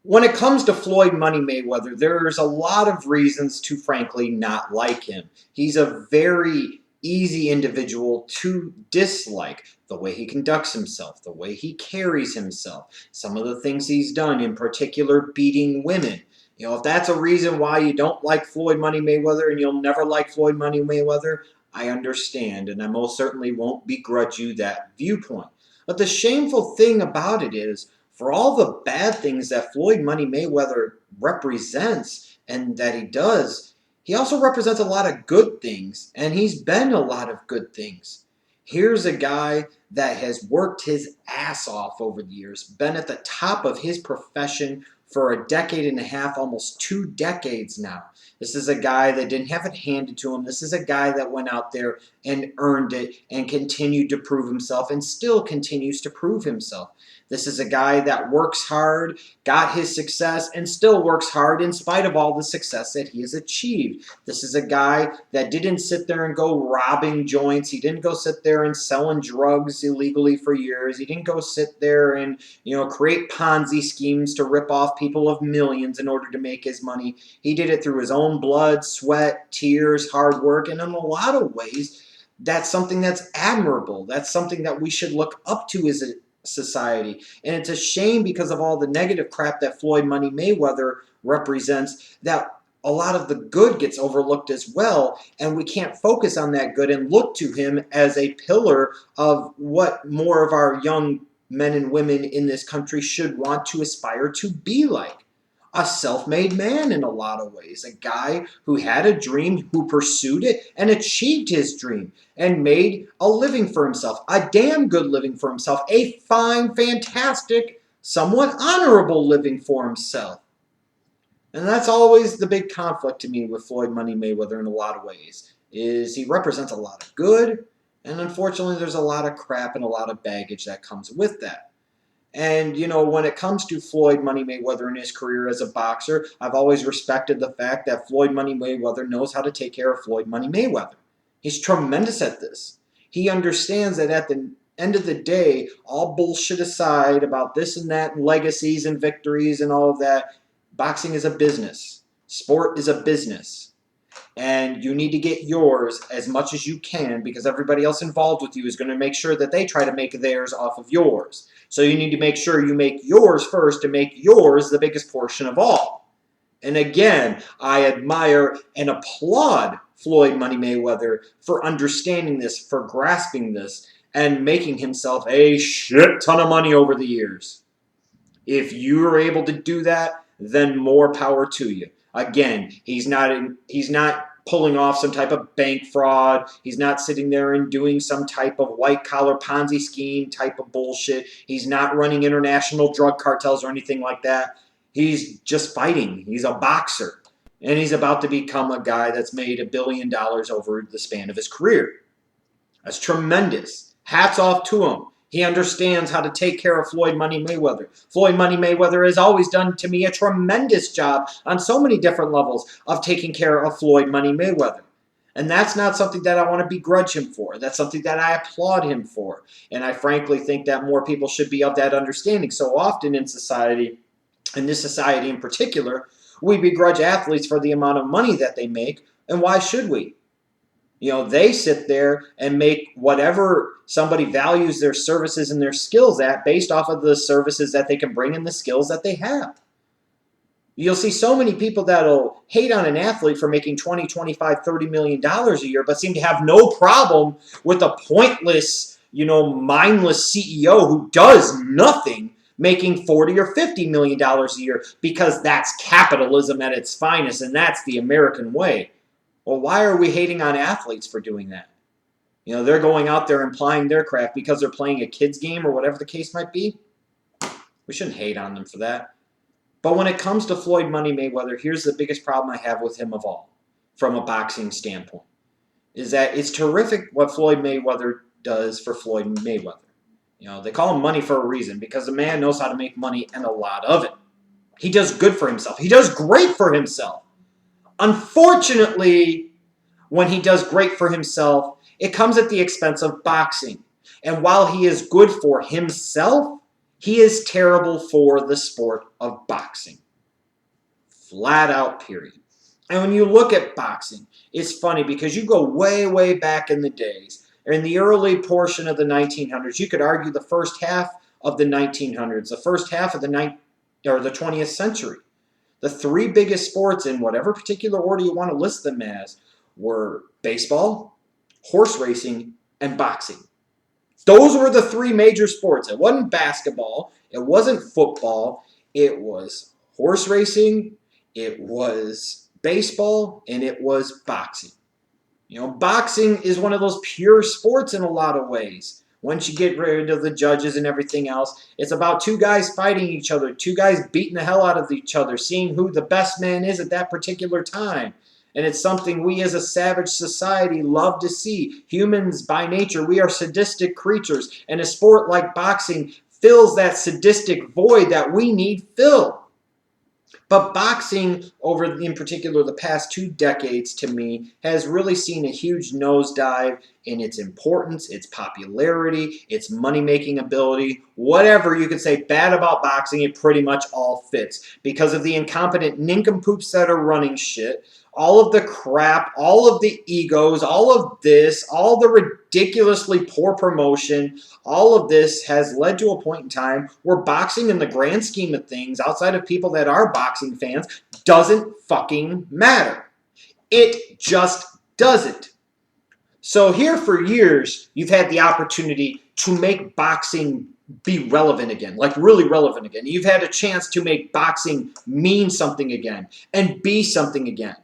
When it comes to Floyd Money Mayweather, there's a lot of reasons to frankly not like him. He's a very easy individual to dislike. The way he conducts himself, the way he carries himself, some of the things he's done, in particular beating women. If that's a reason why you don't like Floyd Money Mayweather and you'll never like Floyd Money Mayweather, I understand, and I most certainly won't begrudge you that viewpoint. But the shameful thing about it is, for all the bad things that Floyd Money Mayweather represents and that he does, he also represents a lot of good things, and he's been a lot of good things. Here's a guy that has worked his ass off over the years, been at the top of his profession for a decade and a half, almost 2 decades now. This is a guy that didn't have it handed to him. This is a guy that went out there and earned it and continued to prove himself and still continues to prove himself. This is a guy that works hard, got his success, and still works hard in spite of all the success that he has achieved. This is a guy that didn't sit there and go robbing joints. He didn't go sit there and selling drugs illegally for years. He didn't go sit there and, create Ponzi schemes to rip off people of millions in order to make his money. He did it through his own blood, sweat, tears, hard work, and in a lot of ways, that's something that's admirable. That's something that we should look up to as a society. And it's a shame because of all the negative crap that Floyd Money Mayweather represents, that a lot of the good gets overlooked as well, and we can't focus on that good and look to him as a pillar of what more of our young men and women in this country should want to aspire to be like. A self-made man in a lot of ways. A guy who had a dream, who pursued it and achieved his dream and made a living for himself. A damn good living for himself. A fine, fantastic, somewhat honorable living for himself. And that's always the big conflict to me with Floyd Money Mayweather in a lot of ways, is he represents a lot of good, and unfortunately there's a lot of crap and a lot of baggage that comes with that. And, when it comes to Floyd Money Mayweather in his career as a boxer, I've always respected the fact that Floyd Money Mayweather knows how to take care of Floyd Money Mayweather. He's tremendous at this. He understands that at the end of the day, all bullshit aside about this and that and legacies and victories and all of that, boxing is a business. Sport is a business. And you need to get yours as much as you can, because everybody else involved with you is going to make sure that they try to make theirs off of yours. So you need to make sure you make yours first to make yours the biggest portion of all. And again, I admire and applaud Floyd Money Mayweather for understanding this, for grasping this, and making himself a shit ton of money over the years. If you are able to do that, then more power to you. Again, he's not pulling off some type of bank fraud. He's not sitting there and doing some type of white-collar Ponzi scheme type of bullshit. He's not running international drug cartels or anything like that. He's just fighting. He's a boxer. And he's about to become a guy that's made $1 billion over the span of his career. That's tremendous. Hats off to him. He understands how to take care of Floyd Money Mayweather. Floyd Money Mayweather has always done, to me, a tremendous job on so many different levels of taking care of Floyd Money Mayweather. And that's not something that I want to begrudge him for. That's something that I applaud him for. And I frankly think that more people should be of that understanding. So often in society, in this society in particular, we begrudge athletes for the amount of money that they make. And why should we? They sit there and make whatever somebody values their services and their skills at based off of the services that they can bring and the skills that they have. You'll see so many people that'll hate on an athlete for making $20, $25, $30 million a year, but seem to have no problem with a pointless, mindless CEO who does nothing making $40 or $50 million a year, because that's capitalism at its finest, and that's the American way. Well, why are we hating on athletes for doing that? They're going out there and plying their craft because they're playing a kid's game or whatever the case might be. We shouldn't hate on them for that. But when it comes to Floyd Money Mayweather, here's the biggest problem I have with him of all, from a boxing standpoint, is that it's terrific what Floyd Mayweather does for Floyd Mayweather. They call him money for a reason, because the man knows how to make money, and a lot of it. He does good for himself. He does great for himself. Unfortunately, when he does great for himself, it comes at the expense of boxing. And while he is good for himself, He is terrible for the sport of boxing. Flat out, period. And when you look at boxing, it's funny because you go way, way back in the days, or in the early portion of the 1900s, you could argue the first half of the 1900s, the first half of the 20th century. The three biggest sports in whatever particular order you want to list them as were baseball, horse racing, and boxing. Those were the three major sports. It wasn't basketball, it wasn't football, it was horse racing, it was baseball, and it was boxing. You know, boxing is one of those pure sports in a lot of ways. Once you get rid of the judges and everything else, it's about two guys fighting each other, two guys beating the hell out of each other, seeing who the best man is at that particular time. And it's something we as a savage society love to see. Humans, by nature, we are sadistic creatures. And a sport like boxing fills that sadistic void that we need filled. But boxing, in particular the past 2 decades to me, has really seen a huge nosedive in its importance, its popularity, its money-making ability. Whatever you could say bad about boxing, it pretty much all fits. Because of the incompetent nincompoops that are running shit, all of the crap, all of the egos, all of this, all the ridiculously poor promotion, all of this has led to a point in time where boxing in the grand scheme of things, outside of people that are boxing fans, doesn't fucking matter. It just doesn't. So here for years, you've had the opportunity to make boxing be relevant again, like really relevant again. You've had a chance to make boxing mean something again and be something again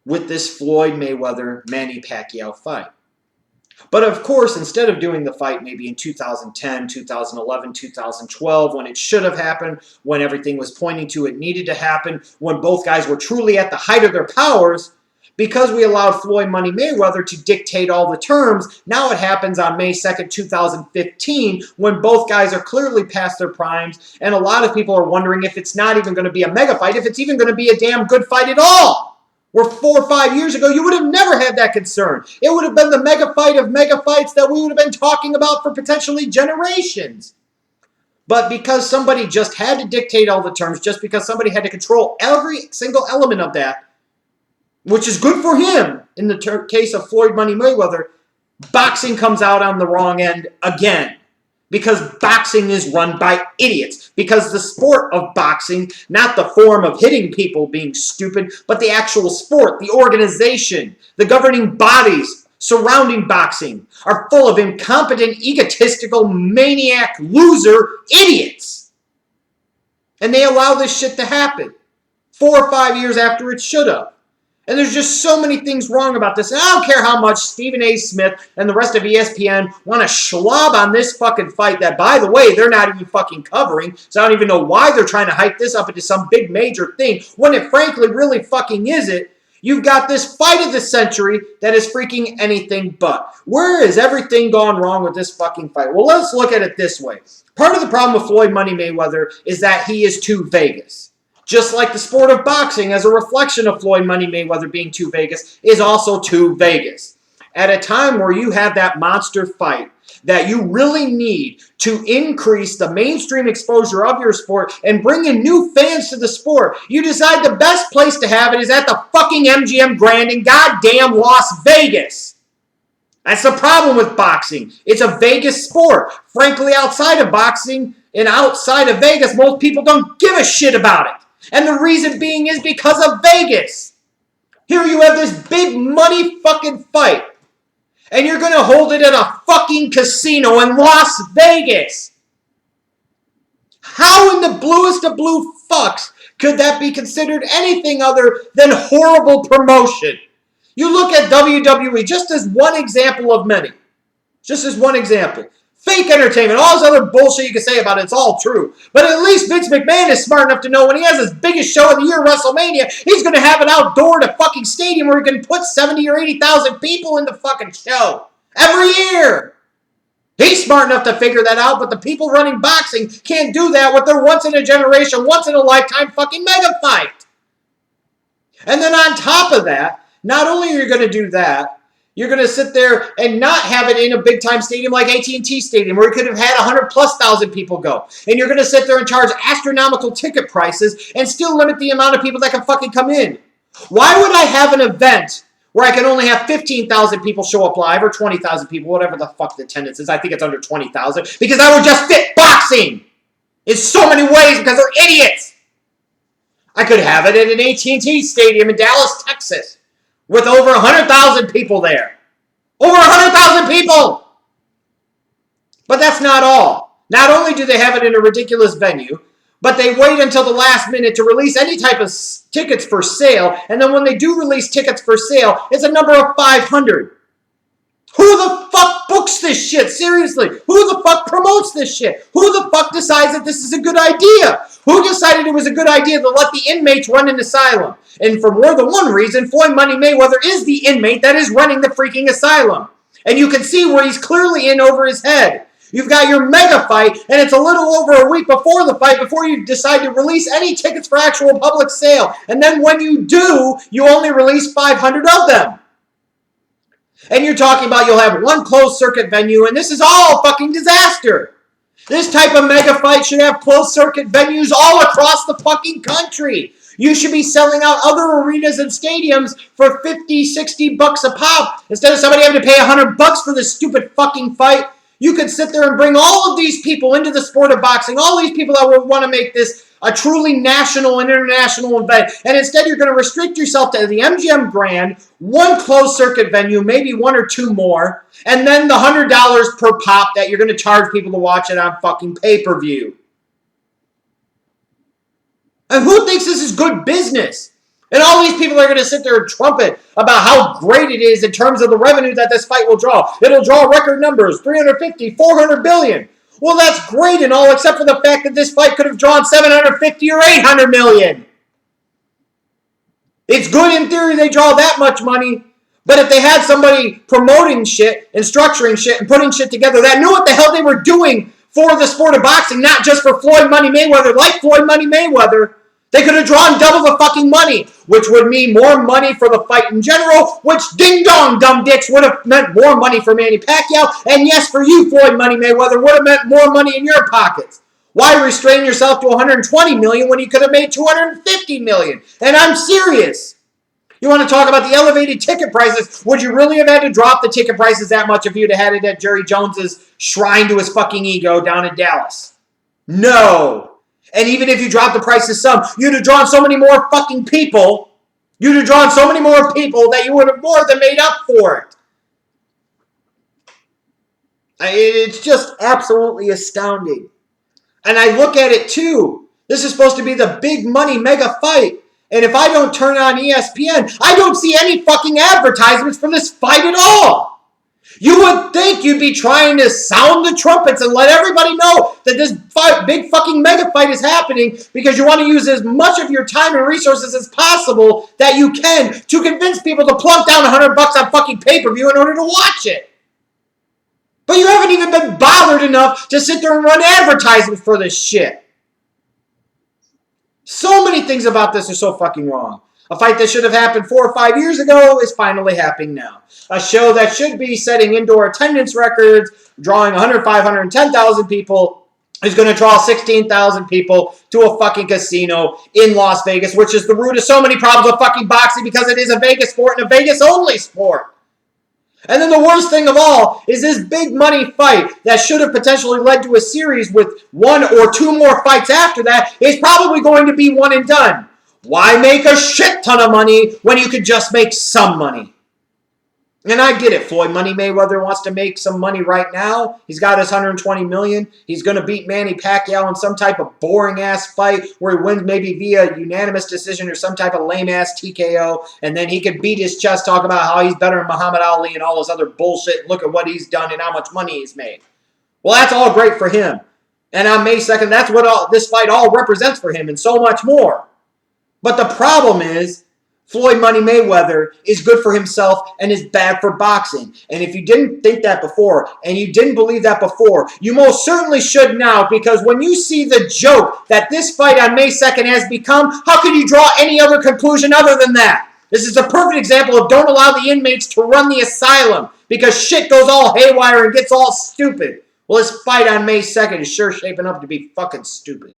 with this Floyd Mayweather Manny Pacquiao fight. But of course, instead of doing the fight maybe in 2010, 2011, 2012, when it should have happened, when everything was pointing to it needed to happen, when both guys were truly at the height of their powers, because we allowed Floyd Money Mayweather to dictate all the terms, now it happens on May 2nd, 2015, when both guys are clearly past their primes, and a lot of people are wondering if it's not even going to be a mega fight, if it's even going to be a damn good fight at all. Where 4 or 5 years ago, you would have never had that concern. It would have been the mega fight of mega fights that we would have been talking about for potentially generations. But because somebody just had to dictate all the terms, just because somebody had to control every single element of that, which is good for him in the case of Floyd Money Mayweather, boxing comes out on the wrong end again. Because boxing is run by idiots. Because the sport of boxing, not the form of hitting people being stupid, but the actual sport, the organization, the governing bodies surrounding boxing are full of incompetent, egotistical, maniac, loser idiots. And they allow this shit to happen 4 or 5 years after it should have. And there's just so many things wrong about this. And I don't care how much Stephen A. Smith and the rest of ESPN want to schlob on this fucking fight that, by the way, they're not even fucking covering. So I don't even know why they're trying to hype this up into some big major thing when it frankly really fucking isn't. You've got this fight of the century that is freaking anything but. Where has everything gone wrong with this fucking fight? Well, let's look at it this way. Part of the problem with Floyd Money Mayweather is that he is too Vegas. Just like the sport of boxing, as a reflection of Floyd Money Mayweather being too Vegas, is also too Vegas. At a time where you have that monster fight that you really need to increase the mainstream exposure of your sport and bring in new fans to the sport, you decide the best place to have it is at the fucking MGM Grand in goddamn Las Vegas. That's the problem with boxing. It's a Vegas sport. Frankly, outside of boxing and outside of Vegas, most people don't give a shit about it. And the reason being is because of Vegas. Here you have this big money fucking fight. And you're going to hold it at a fucking casino in Las Vegas. How in the bluest of blue fucks could that be considered anything other than horrible promotion? You look at WWE just as one example of many. Just as one example. Fake entertainment, all this other bullshit you can say about it, it's all true. But at least Vince McMahon is smart enough to know when he has his biggest show of the year, WrestleMania, he's going to have it outdoor at a fucking stadium where he can put 70 or 80,000 people in the fucking show. Every year. He's smart enough to figure that out, but the people running boxing can't do that with their once-in-a-generation, once-in-a-lifetime fucking mega fight. And then on top of that, not only are you going to do that, You're going to sit there and not have it in a big-time stadium like AT&T Stadium where you could have had 100,000+ people go. And you're going to sit there and charge astronomical ticket prices and still limit the amount of people that can fucking come in. Why would I have an event where I can only have 15,000 people show up live or 20,000 people, whatever the fuck the attendance is? I think it's under 20,000 because I would just fit boxing in so many ways because they're idiots. I could have it at an AT&T Stadium in Dallas, Texas, with over 100,000 people there. Over 100,000 people! But that's not all. Not only do they have it in a ridiculous venue, but they wait until the last minute to release any type of tickets for sale, and then when they do release tickets for sale, it's a number of 500. Who the fuck books this shit? Seriously. Who the fuck promotes this shit? Who the fuck decides that this is a good idea? Who decided it was a good idea to let the inmates run an asylum? And for more than one reason, Floyd Money Mayweather is the inmate that is running the freaking asylum. And you can see where he's clearly in over his head. You've got your mega fight, and it's a little over a week before the fight before you decide to release any tickets for actual public sale. And then when you do, you only release 500 of them. And you're talking about you'll have one closed circuit venue, and this is all fucking disaster. This type of mega fight should have closed circuit venues all across the fucking country. You should be selling out other arenas and stadiums for 50, 60 bucks a pop. Instead of somebody having to pay 100 bucks for this stupid fucking fight, you could sit there and bring all of these people into the sport of boxing, all these people that would want to make this a truly national and international event. And instead, you're going to restrict yourself to the MGM Grand, one closed circuit venue, maybe one or two more, and then the $100 per pop that you're going to charge people to watch it on fucking pay-per-view. And who thinks this is good business? And all these people are going to sit there and trumpet about how great it is in terms of the revenue that this fight will draw. It'll draw record numbers, 350, 400 billion. Well, that's great and all, except for the fact that this fight could have drawn 750 or 800 million. It's good in theory they draw that much money, but if they had somebody promoting shit and structuring shit and putting shit together that knew what the hell they were doing for the sport of boxing, not just for Floyd Money Mayweather, like Floyd Money Mayweather, they could have drawn double the fucking money, which would mean more money for the fight in general, which ding-dong, dumb dicks, would have meant more money for Manny Pacquiao, and yes, for you, Floyd Money Mayweather, would have meant more money in your pockets. Why restrain yourself to 120 million when you could have made 250 million? And I'm serious. You want to talk about the elevated ticket prices? Would you really have had to drop the ticket prices that much if you'd have had it at Jerry Jones's shrine to his fucking ego down in Dallas? No. And even if you drop the prices some, you'd have drawn so many more fucking people. You'd have drawn so many more people that you would have more than made up for it. It's just absolutely astounding. And I look at it too. This is supposed to be the big money mega fight. And if I don't turn on ESPN, I don't see any fucking advertisements for this fight at all. You would think you'd be trying to sound the trumpets and let everybody know that this big fucking mega fight is happening because you want to use as much of your time and resources as possible that you can to convince people to plunk down $100 on fucking pay-per-view in order to watch it. But you haven't even been bothered enough to sit there and run advertisements for this shit. So many things about this are so fucking wrong. A fight that should have happened 4 or 5 years ago is finally happening now. A show that should be setting indoor attendance records, drawing 110,000 people, is going to draw 16,000 people to a fucking casino in Las Vegas, which is the root of so many problems with fucking boxing because it is a Vegas sport and a Vegas-only sport. And then the worst thing of all is this big money fight that should have potentially led to a series with 1 or 2 more fights after that is probably going to be one and done. Why make a shit ton of money when you could just make some money? And I get it. Floyd Money Mayweather wants to make some money right now. He's got his 120 million. He's going to beat Manny Pacquiao in some type of boring-ass fight where he wins maybe via unanimous decision or some type of lame-ass TKO. And then he could beat his chest, talk about how he's better than Muhammad Ali and all this other bullshit. And look at what he's done and how much money he's made. Well, that's all great for him. And on May 2nd, that's what this fight all represents for him and so much more. But the problem is, Floyd Money Mayweather is good for himself and is bad for boxing. And if you didn't think that before, and you didn't believe that before, you most certainly should now, because when you see the joke that this fight on May 2nd has become, how can you draw any other conclusion other than that? This is a perfect example of don't allow the inmates to run the asylum because shit goes all haywire and gets all stupid. Well, this fight on May 2nd is sure shaping up to be fucking stupid.